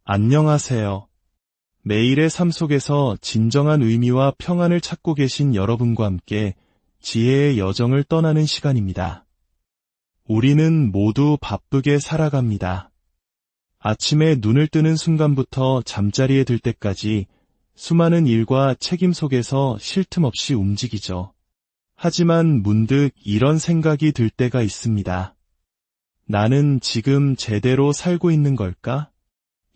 안녕하세요. 매일의 삶 속에서 진정한 의미와 평안을 찾고 계신 여러분과 함께 지혜의 여정을 떠나는 시간입니다. 우리는 모두 바쁘게 살아갑니다. 아침에 눈을 뜨는 순간부터 잠자리에 들 때까지 수많은 일과 책임 속에서 쉴 틈 없이 움직이죠. 하지만 문득 이런 생각이 들 때가 있습니다. 나는 지금 제대로 살고 있는 걸까?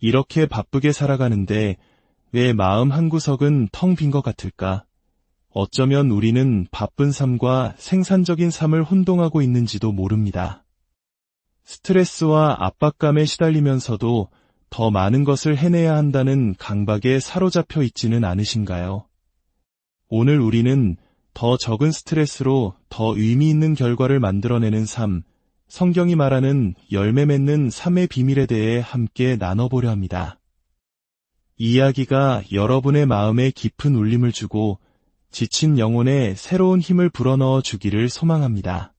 이렇게 바쁘게 살아가는데 왜 마음 한구석은 텅 빈 것 같을까? 어쩌면 우리는 바쁜 삶과 생산적인 삶을 혼동하고 있는지도 모릅니다. 스트레스와 압박감에 시달리면서도 더 많은 것을 해내야 한다는 강박에 사로잡혀 있지는 않으신가요? 오늘 우리는 더 적은 스트레스로 더 의미 있는 결과를 만들어내는 삶, 성경이 말하는 열매 맺는 삶의 비밀에 대해 함께 나눠보려 합니다. 이 이야기가 여러분의 마음에 깊은 울림을 주고 지친 영혼에 새로운 힘을 불어넣어 주기를 소망합니다.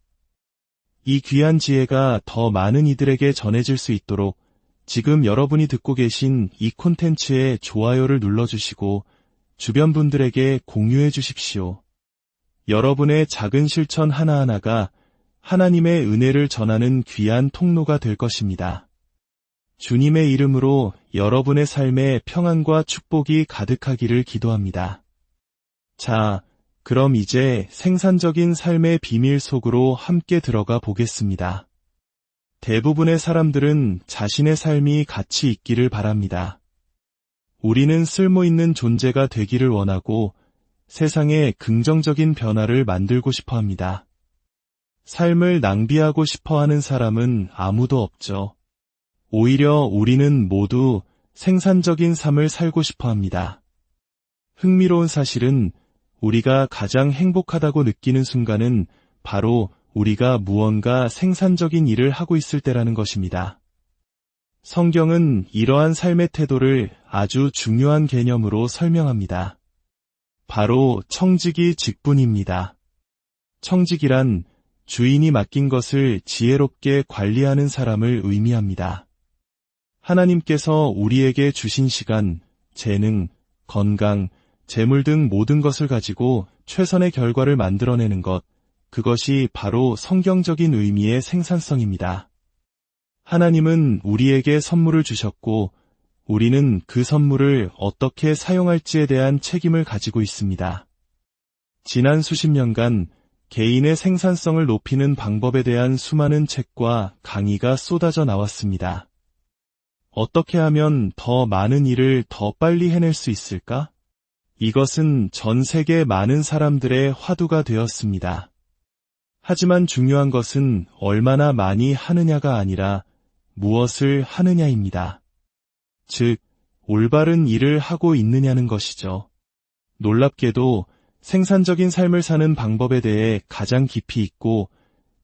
이 귀한 지혜가 더 많은 이들에게 전해질 수 있도록 지금 여러분이 듣고 계신 이 콘텐츠에 좋아요를 눌러주시고 주변 분들에게 공유해 주십시오. 여러분의 작은 실천 하나하나가 하나님의 은혜를 전하는 귀한 통로가 될 것입니다. 주님의 이름으로 여러분의 삶에 평안과 축복이 가득하기를 기도합니다. 자, 그럼 이제 생산적인 삶의 비밀 속으로 함께 들어가 보겠습니다. 대부분의 사람들은 자신의 삶이 가치 있기를 바랍니다. 우리는 쓸모 있는 존재가 되기를 원하고 세상에 긍정적인 변화를 만들고 싶어 합니다. 삶을 낭비하고 싶어하는 사람은 아무도 없죠. 오히려 우리는 모두 생산적인 삶을 살고 싶어 합니다. 흥미로운 사실은 우리가 가장 행복하다고 느끼는 순간은 바로 우리가 무언가 생산적인 일을 하고 있을 때라는 것입니다. 성경은 이러한 삶의 태도를 아주 중요한 개념으로 설명합니다. 바로 청지기 직분입니다. 청지기란 주인이 맡긴 것을 지혜롭게 관리하는 사람을 의미합니다. 하나님께서 우리에게 주신 시간, 재능, 건강, 재물 등 모든 것을 가지고 최선의 결과를 만들어내는 것, 그것이 바로 성경적인 의미의 생산성입니다. 하나님은 우리에게 선물을 주셨고 우리는 그 선물을 어떻게 사용할지에 대한 책임을 가지고 있습니다. 지난 수십 년간 개인의 생산성을 높이는 방법에 대한 수많은 책과 강의가 쏟아져 나왔습니다. 어떻게 하면 더 많은 일을 더 빨리 해낼 수 있을까? 이것은 전 세계 많은 사람들의 화두가 되었습니다. 하지만 중요한 것은 얼마나 많이 하느냐가 아니라 무엇을 하느냐입니다. 즉, 올바른 일을 하고 있느냐는 것이죠. 놀랍게도 생산적인 삶을 사는 방법에 대해 가장 깊이 있고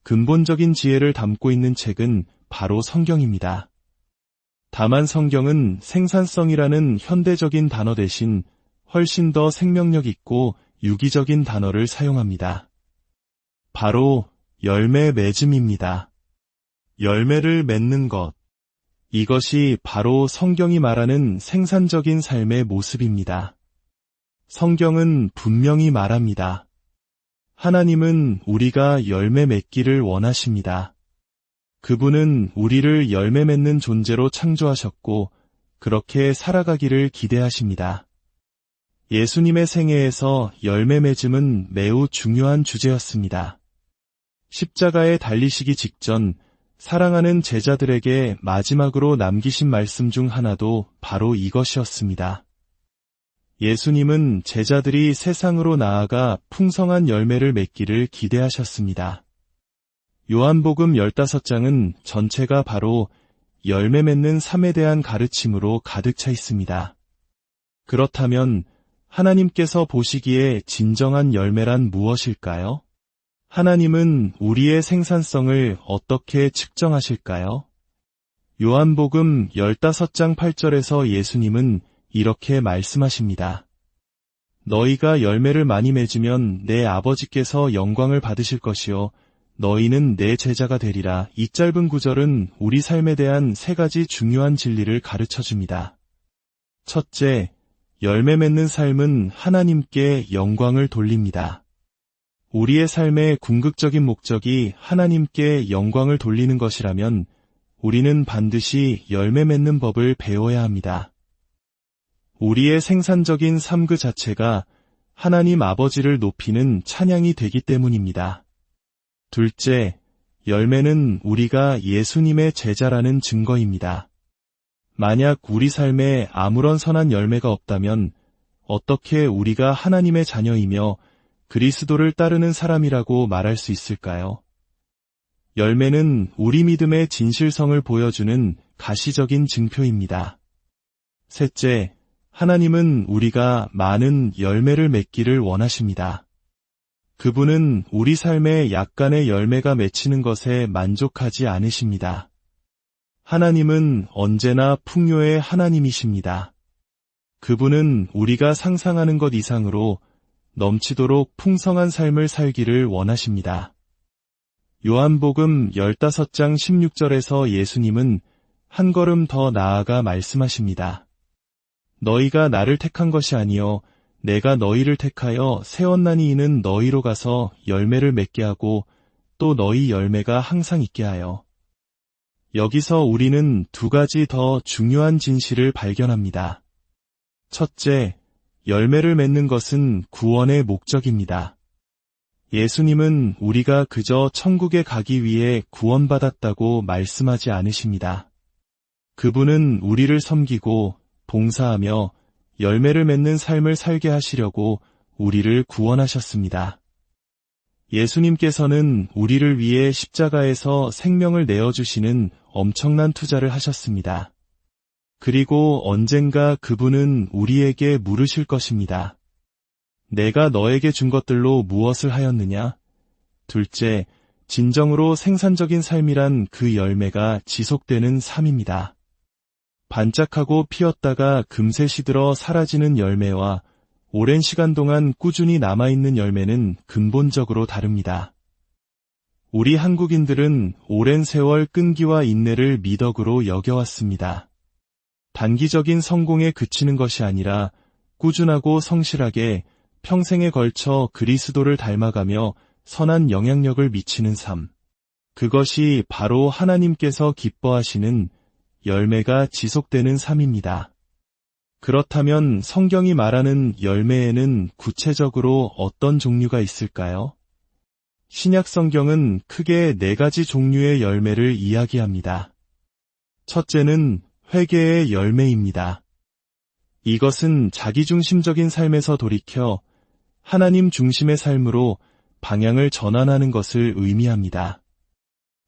근본적인 지혜를 담고 있는 책은 바로 성경입니다. 다만 성경은 생산성이라는 현대적인 단어 대신 훨씬 더 생명력 있고 유기적인 단어를 사용합니다. 바로 열매 맺음입니다. 열매를 맺는 것. 이것이 바로 성경이 말하는 생산적인 삶의 모습입니다. 성경은 분명히 말합니다. 하나님은 우리가 열매 맺기를 원하십니다. 그분은 우리를 열매 맺는 존재로 창조하셨고 그렇게 살아가기를 기대하십니다. 예수님의 생애에서 열매 맺음은 매우 중요한 주제였습니다. 십자가에 달리시기 직전 사랑하는 제자들에게 마지막으로 남기신 말씀 중 하나도 바로 이것이었습니다. 예수님은 제자들이 세상으로 나아가 풍성한 열매를 맺기를 기대하셨습니다. 요한복음 15장은 전체가 바로 열매 맺는 삶에 대한 가르침으로 가득 차 있습니다. 그렇다면 하나님께서 보시기에 진정한 열매란 무엇일까요? 하나님은 우리의 생산성을 어떻게 측정하실까요? 요한복음 15장 8절에서 예수님은 이렇게 말씀하십니다. 너희가 열매를 많이 맺으면 내 아버지께서 영광을 받으실 것이요 너희는 내 제자가 되리라. 이 짧은 구절은 우리 삶에 대한 세 가지 중요한 진리를 가르쳐줍니다. 첫째, 열매 맺는 삶은 하나님께 영광을 돌립니다. 우리의 삶의 궁극적인 목적이 하나님께 영광을 돌리는 것이라면 우리는 반드시 열매 맺는 법을 배워야 합니다. 우리의 생산적인 삶 그 자체가 하나님 아버지를 높이는 찬양이 되기 때문입니다. 둘째, 열매는 우리가 예수님의 제자라는 증거입니다. 만약 우리 삶에 아무런 선한 열매가 없다면 어떻게 우리가 하나님의 자녀이며 그리스도를 따르는 사람이라고 말할 수 있을까요? 열매는 우리 믿음의 진실성을 보여주는 가시적인 증표입니다. 셋째, 하나님은 우리가 많은 열매를 맺기를 원하십니다. 그분은 우리 삶에 약간의 열매가 맺히는 것에 만족하지 않으십니다. 하나님은 언제나 풍요의 하나님이십니다. 그분은 우리가 상상하는 것 이상으로 넘치도록 풍성한 삶을 살기를 원하십니다. 요한복음 15장 16절에서 예수님은 한 걸음 더 나아가 말씀하십니다. 너희가 나를 택한 것이 아니요 내가 너희를 택하여 세웠나니 이는 너희로 가서 열매를 맺게 하고 또 너희 열매가 항상 있게 하여. 여기서 우리는 두 가지 더 중요한 진실을 발견합니다. 첫째, 열매를 맺는 것은 구원의 목적입니다. 예수님은 우리가 그저 천국에 가기 위해 구원받았다고 말씀하지 않으십니다. 그분은 우리를 섬기고 봉사하며 열매를 맺는 삶을 살게 하시려고 우리를 구원하셨습니다. 예수님께서는 우리를 위해 십자가에서 생명을 내어주시는 엄청난 투자를 하셨습니다. 그리고 언젠가 그분은 우리에게 물으실 것입니다. 내가 너에게 준 것들로 무엇을 하였느냐? 둘째, 진정으로 생산적인 삶이란 그 열매가 지속되는 삶입니다. 반짝하고 피었다가 금세 시들어 사라지는 열매와 오랜 시간 동안 꾸준히 남아있는 열매는 근본적으로 다릅니다. 우리 한국인들은 오랜 세월 끈기와 인내를 미덕으로 여겨왔습니다. 단기적인 성공에 그치는 것이 아니라 꾸준하고 성실하게 평생에 걸쳐 그리스도를 닮아가며 선한 영향력을 미치는 삶. 그것이 바로 하나님께서 기뻐하시는 열매가 지속되는 삶입니다. 그렇다면 성경이 말하는 열매에는 구체적으로 어떤 종류가 있을까요? 신약 성경은 크게 4가지 종류의 열매를 이야기합니다. 첫째는 회개의 열매입니다. 이것은 자기중심적인 삶에서 돌이켜 하나님 중심의 삶으로 방향을 전환하는 것을 의미합니다.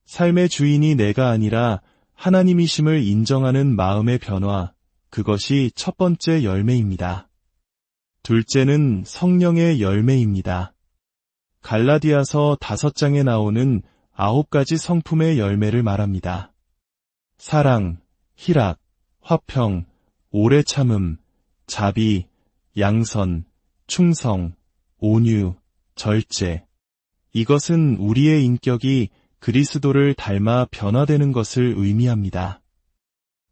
삶의 주인이 내가 아니라 하나님이심을 인정하는 마음의 변화, 그것이 첫 번째 열매입니다. 둘째는 성령의 열매입니다. 갈라디아서 5장에 나오는 9가지 성품의 열매를 말합니다. 사랑, 희락, 화평, 오래 참음, 자비, 양선, 충성, 온유, 절제. 이것은 우리의 인격이 그리스도를 닮아 변화되는 것을 의미합니다.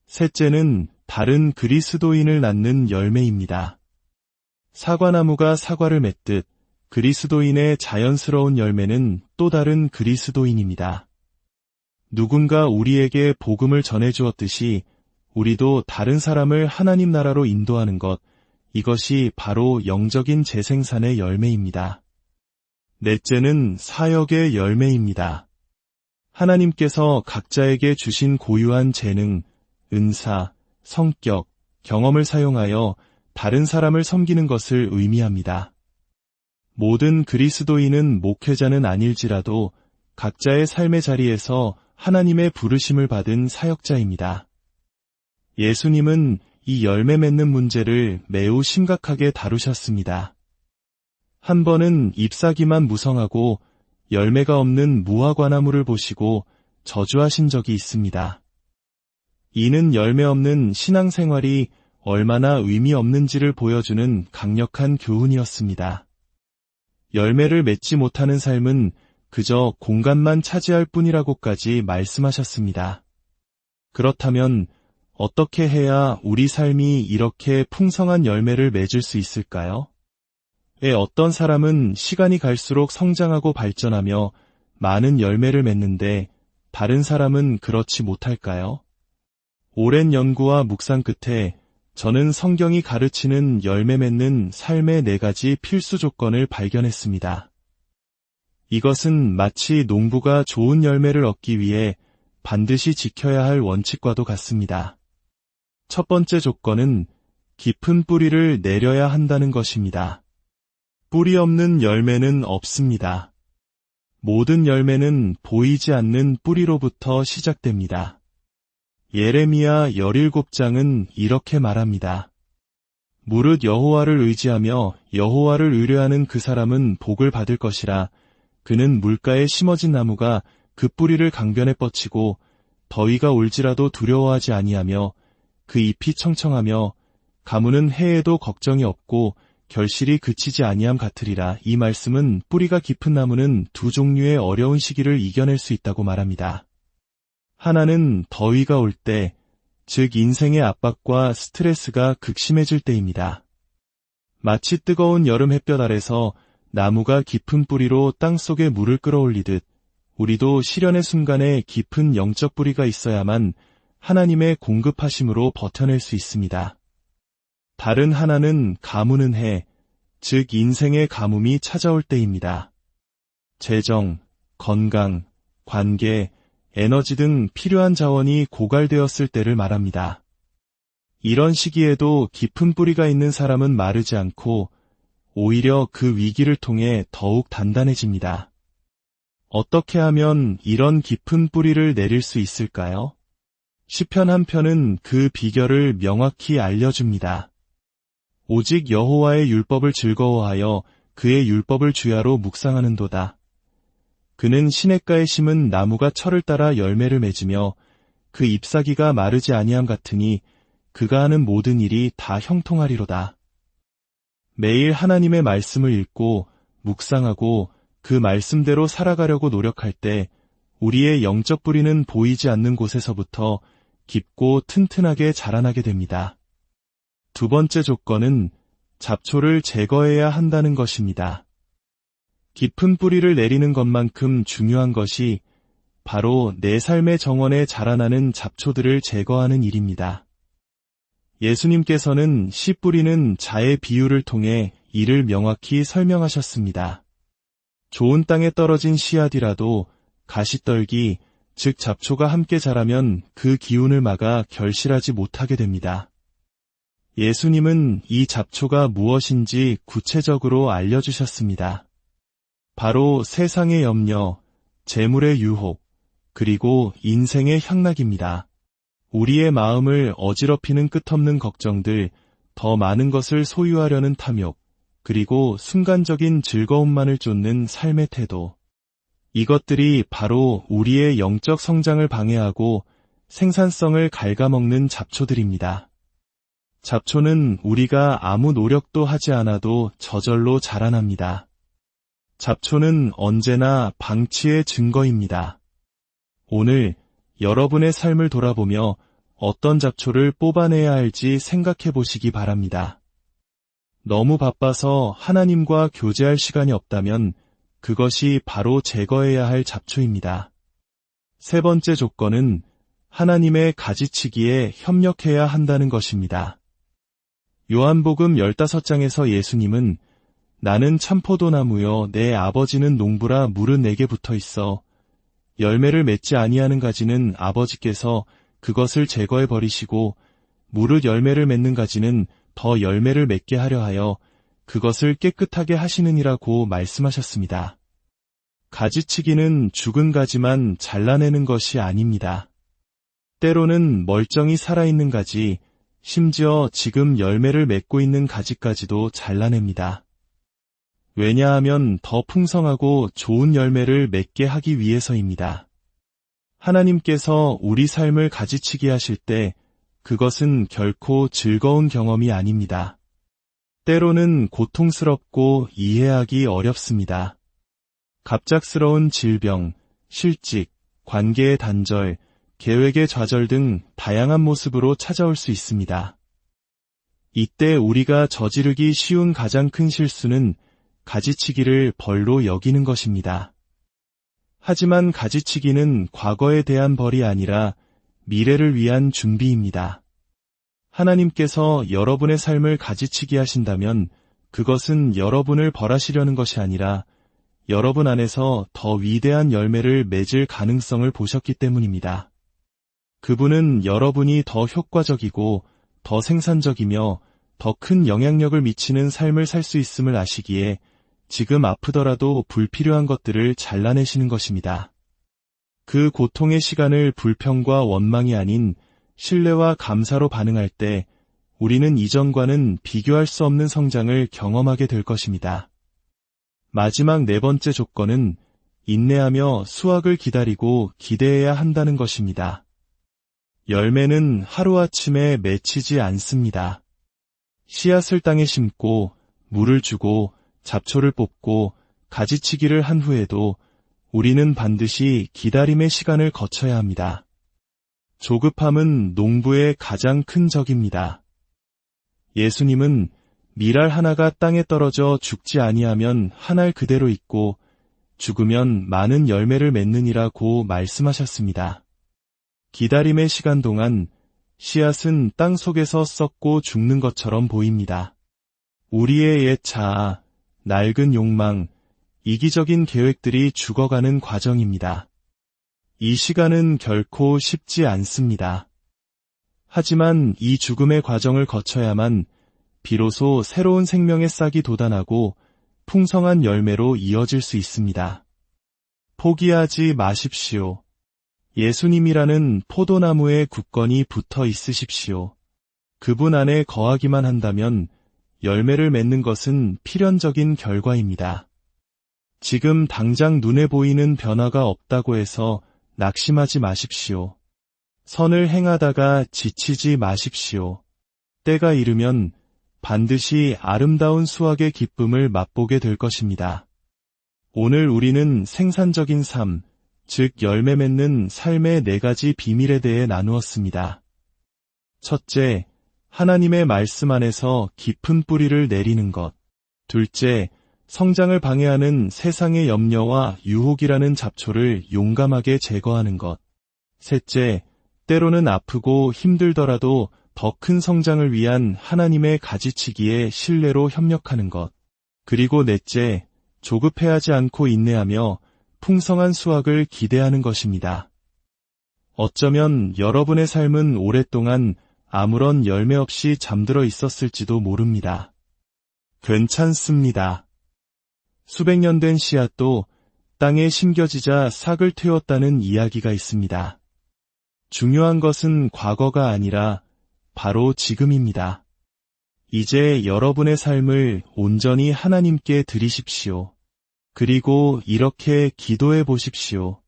셋째는 다른 그리스도인을 낳는 열매입니다. 사과나무가 사과를 맺듯 그리스도인의 자연스러운 열매는 또 다른 그리스도인입니다. 누군가 우리에게 복음을 전해주었듯이 우리도 다른 사람을 하나님 나라로 인도하는 것, 이것이 바로 영적인 재생산의 열매입니다. 넷째는 사역의 열매입니다. 하나님께서 각자에게 주신 고유한 재능, 은사, 성격, 경험을 사용하여 다른 사람을 섬기는 것을 의미합니다. 모든 그리스도인은 목회자는 아닐지라도 각자의 삶의 자리에서 하나님의 부르심을 받은 사역자입니다. 예수님은 이 열매 맺는 문제를 매우 심각하게 다루셨습니다. 한 번은 잎사귀만 무성하고 열매가 없는 무화과나무를 보시고 저주하신 적이 있습니다. 이는 열매 없는 신앙생활이 얼마나 의미 없는지를 보여주는 강력한 교훈이었습니다. 열매를 맺지 못하는 삶은 그저 공간만 차지할 뿐이라고까지 말씀하셨습니다. 그렇다면 어떻게 해야 우리 삶이 이렇게 풍성한 열매를 맺을 수 있을까요? 왜 어떤 사람은 시간이 갈수록 성장하고 발전하며 많은 열매를 맺는데 다른 사람은 그렇지 못할까요? 오랜 연구와 묵상 끝에 저는 성경이 가르치는 열매 맺는 삶의 4가지 필수 조건을 발견했습니다. 이것은 마치 농부가 좋은 열매를 얻기 위해 반드시 지켜야 할 원칙과도 같습니다. 첫 번째 조건은 깊은 뿌리를 내려야 한다는 것입니다. 뿌리 없는 열매는 없습니다. 모든 열매는 보이지 않는 뿌리로부터 시작됩니다. 예레미야 17장은 이렇게 말합니다. 무릇 여호와를 의지하며 여호와를 의뢰하는 그 사람은 복을 받을 것이라. 그는 물가에 심어진 나무가 그 뿌리를 강변에 뻗치고 더위가 올지라도 두려워하지 아니하며 그 잎이 청청하며 가무는 해에도 걱정이 없고 결실이 그치지 아니함 같으리라. 이 말씀은 뿌리가 깊은 나무는 2 종류의 어려운 시기를 이겨낼 수 있다고 말합니다. 하나는 더위가 올 때, 즉 인생의 압박과 스트레스가 극심해질 때입니다. 마치 뜨거운 여름 햇볕 아래서 나무가 깊은 뿌리로 땅속에 물을 끌어올리듯 우리도 시련의 순간에 깊은 영적 뿌리가 있어야만 하나님의 공급하심으로 버텨낼 수 있습니다. 다른 하나는 가무는 해, 즉 인생의 가뭄이 찾아올 때입니다. 재정, 건강, 관계, 에너지 등 필요한 자원이 고갈되었을 때를 말합니다. 이런 시기에도 깊은 뿌리가 있는 사람은 마르지 않고 오히려 그 위기를 통해 더욱 단단해집니다. 어떻게 하면 이런 깊은 뿌리를 내릴 수 있을까요? 시편 한 편은 그 비결을 명확히 알려줍니다. 오직 여호와의 율법을 즐거워하여 그의 율법을 주야로 묵상하는도다. 그는 시냇가에 심은 나무가 철을 따라 열매를 맺으며 그 잎사귀가 마르지 아니함 같으니 그가 하는 모든 일이 다 형통하리로다. 매일 하나님의 말씀을 읽고 묵상하고 그 말씀대로 살아가려고 노력할 때 우리의 영적 뿌리는 보이지 않는 곳에서부터 깊고 튼튼하게 자라나게 됩니다. 2번째 조건은 잡초를 제거해야 한다는 것입니다. 깊은 뿌리를 내리는 것만큼 중요한 것이 바로 내 삶의 정원에 자라나는 잡초들을 제거하는 일입니다. 예수님께서는 씨 뿌리는 자의 비유를 통해 이를 명확히 설명하셨습니다. 좋은 땅에 떨어진 씨앗이라도 가시떨기, 즉 잡초가 함께 자라면 그 기운을 막아 결실하지 못하게 됩니다. 예수님은 이 잡초가 무엇인지 구체적으로 알려주셨습니다. 바로 세상의 염려, 재물의 유혹, 그리고 인생의 향락입니다. 우리의 마음을 어지럽히는 끝없는 걱정들, 더 많은 것을 소유하려는 탐욕, 그리고 순간적인 즐거움만을 쫓는 삶의 태도. 이것들이 바로 우리의 영적 성장을 방해하고 생산성을 갉아먹는 잡초들입니다. 잡초는 우리가 아무 노력도 하지 않아도 저절로 자라납니다. 잡초는 언제나 방치의 증거입니다. 오늘 여러분의 삶을 돌아보며 어떤 잡초를 뽑아내야 할지 생각해 보시기 바랍니다. 너무 바빠서 하나님과 교제할 시간이 없다면 그것이 바로 제거해야 할 잡초입니다. 3번째 조건은 하나님의 가지치기에 협력해야 한다는 것입니다. 요한복음 15장에서 예수님은 나는 참포도나무여 내 아버지는 농부라 물은 내게 붙어 있어 열매를 맺지 아니하는 가지는 아버지께서 그것을 제거해 버리시고 무릇 열매를 맺는 가지는 더 열매를 맺게 하려 하여 그것을 깨끗하게 하시느니라고 말씀하셨습니다. 가지치기는 죽은 가지만 잘라내는 것이 아닙니다. 때로는 멀쩡히 살아있는 가지, 심지어 지금 열매를 맺고 있는 가지까지도 잘라냅니다. 왜냐하면 더 풍성하고 좋은 열매를 맺게 하기 위해서입니다. 하나님께서 우리 삶을 가지치기 하실 때 그것은 결코 즐거운 경험이 아닙니다. 때로는 고통스럽고 이해하기 어렵습니다. 갑작스러운 질병, 실직, 관계의 단절, 계획의 좌절 등 다양한 모습으로 찾아올 수 있습니다. 이때 우리가 저지르기 쉬운 가장 큰 실수는 가지치기를 벌로 여기는 것입니다. 하지만 가지치기는 과거에 대한 벌이 아니라 미래를 위한 준비입니다. 하나님께서 여러분의 삶을 가지치기 하신다면 그것은 여러분을 벌하시려는 것이 아니라 여러분 안에서 더 위대한 열매를 맺을 가능성을 보셨기 때문입니다. 그분은 여러분이 더 효과적이고 더 생산적이며 더 큰 영향력을 미치는 삶을 살 수 있음을 아시기에 지금 아프더라도 불필요한 것들을 잘라내시는 것입니다. 그 고통의 시간을 불평과 원망이 아닌 신뢰와 감사로 반응할 때 우리는 이전과는 비교할 수 없는 성장을 경험하게 될 것입니다. 마지막 네 번째 조건은 인내하며 수확을 기다리고 기대해야 한다는 것입니다. 열매는 하루아침에 맺히지 않습니다. 씨앗을 땅에 심고 물을 주고 잡초를 뽑고 가지치기를 한 후에도 우리는 반드시 기다림의 시간을 거쳐야 합니다. 조급함은 농부의 가장 큰 적입니다. 예수님은 밀알 하나가 땅에 떨어져 죽지 아니하면 한 알 그대로 있고 죽으면 많은 열매를 맺느니라고 말씀하셨습니다. 기다림의 시간 동안 씨앗은 땅 속에서 썩고 죽는 것처럼 보입니다. 우리의 옛 자아, 낡은 욕망, 이기적인 계획들이 죽어가는 과정입니다. 이 시간은 결코 쉽지 않습니다. 하지만 이 죽음의 과정을 거쳐야만 비로소 새로운 생명의 싹이 돋아나고 풍성한 열매로 이어질 수 있습니다. 포기하지 마십시오. 예수님이라는 포도나무에 굳건히 붙어 있으십시오. 그분 안에 거하기만 한다면 열매를 맺는 것은 필연적인 결과입니다. 지금 당장 눈에 보이는 변화가 없다고 해서 낙심하지 마십시오. 선을 행하다가 지치지 마십시오. 때가 이르면 반드시 아름다운 수확의 기쁨을 맛보게 될 것입니다. 오늘 우리는 생산적인 삶, 즉 열매 맺는 삶의 4가지 비밀에 대해 나누었습니다. 첫째, 하나님의 말씀 안에서 깊은 뿌리를 내리는 것. 둘째, 성장을 방해하는 세상의 염려와 유혹이라는 잡초를 용감하게 제거하는 것. 셋째, 때로는 아프고 힘들더라도 더 큰 성장을 위한 하나님의 가지치기에 신뢰로 협력하는 것. 그리고 넷째, 조급해하지 않고 인내하며 풍성한 수확을 기대하는 것입니다. 어쩌면 여러분의 삶은 오랫동안 아무런 열매 없이 잠들어 있었을지도 모릅니다. 괜찮습니다. 수백 년 된 씨앗도 땅에 심겨지자 싹을 틔웠다는 이야기가 있습니다. 중요한 것은 과거가 아니라 바로 지금입니다. 이제 여러분의 삶을 온전히 하나님께 드리십시오. 그리고 이렇게 기도해 보십시오.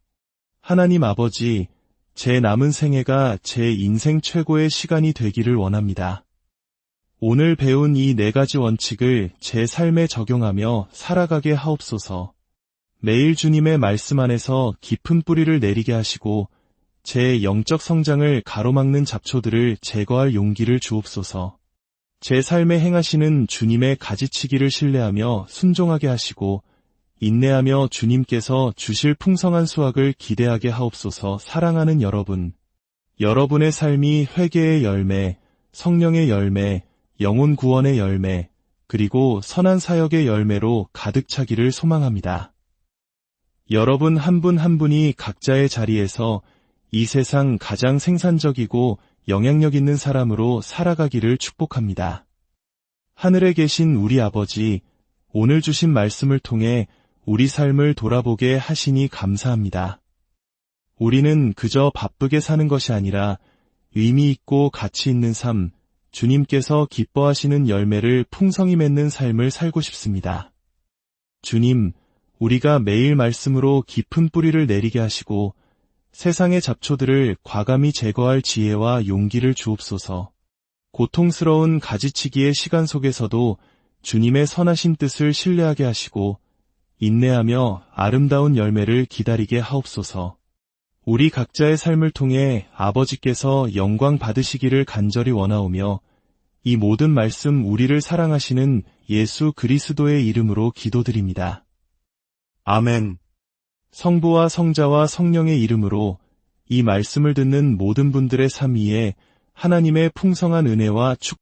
하나님 아버지, 제 남은 생애가 제 인생 최고의 시간이 되기를 원합니다. 오늘 배운 이 4가지 원칙을 제 삶에 적용하며 살아가게 하옵소서. 매일 주님의 말씀 안에서 깊은 뿌리를 내리게 하시고 제 영적 성장을 가로막는 잡초들을 제거할 용기를 주옵소서. 제 삶에 행하시는 주님의 가지치기를 신뢰하며 순종하게 하시고 인내하며 주님께서 주실 풍성한 수확을 기대하게 하옵소서. 사랑하는 여러분, 여러분의 삶이 회개의 열매, 성령의 열매, 영혼 구원의 열매, 그리고 선한 사역의 열매로 가득 차기를 소망합니다. 여러분 한 분 한 분이 각자의 자리에서 이 세상 가장 생산적이고 영향력 있는 사람으로 살아가기를 축복합니다. 하늘에 계신 우리 아버지, 오늘 주신 말씀을 통해 우리 삶을 돌아보게 하시니 감사합니다. 우리는 그저 바쁘게 사는 것이 아니라 의미 있고 가치 있는 삶, 주님께서 기뻐하시는 열매를 풍성히 맺는 삶을 살고 싶습니다. 주님, 우리가 매일 말씀으로 깊은 뿌리를 내리게 하시고 세상의 잡초들을 과감히 제거할 지혜와 용기를 주옵소서. 고통스러운 가지치기의 시간 속에서도 주님의 선하신 뜻을 신뢰하게 하시고 인내하며 아름다운 열매를 기다리게 하옵소서. 우리 각자의 삶을 통해 아버지께서 영광 받으시기를 간절히 원하오며 이 모든 말씀 우리를 사랑하시는 예수 그리스도의 이름으로 기도드립니다. 아멘. 성부와 성자와 성령의 이름으로 이 말씀을 듣는 모든 분들의 삶 위에 하나님의 풍성한 은혜와 축복이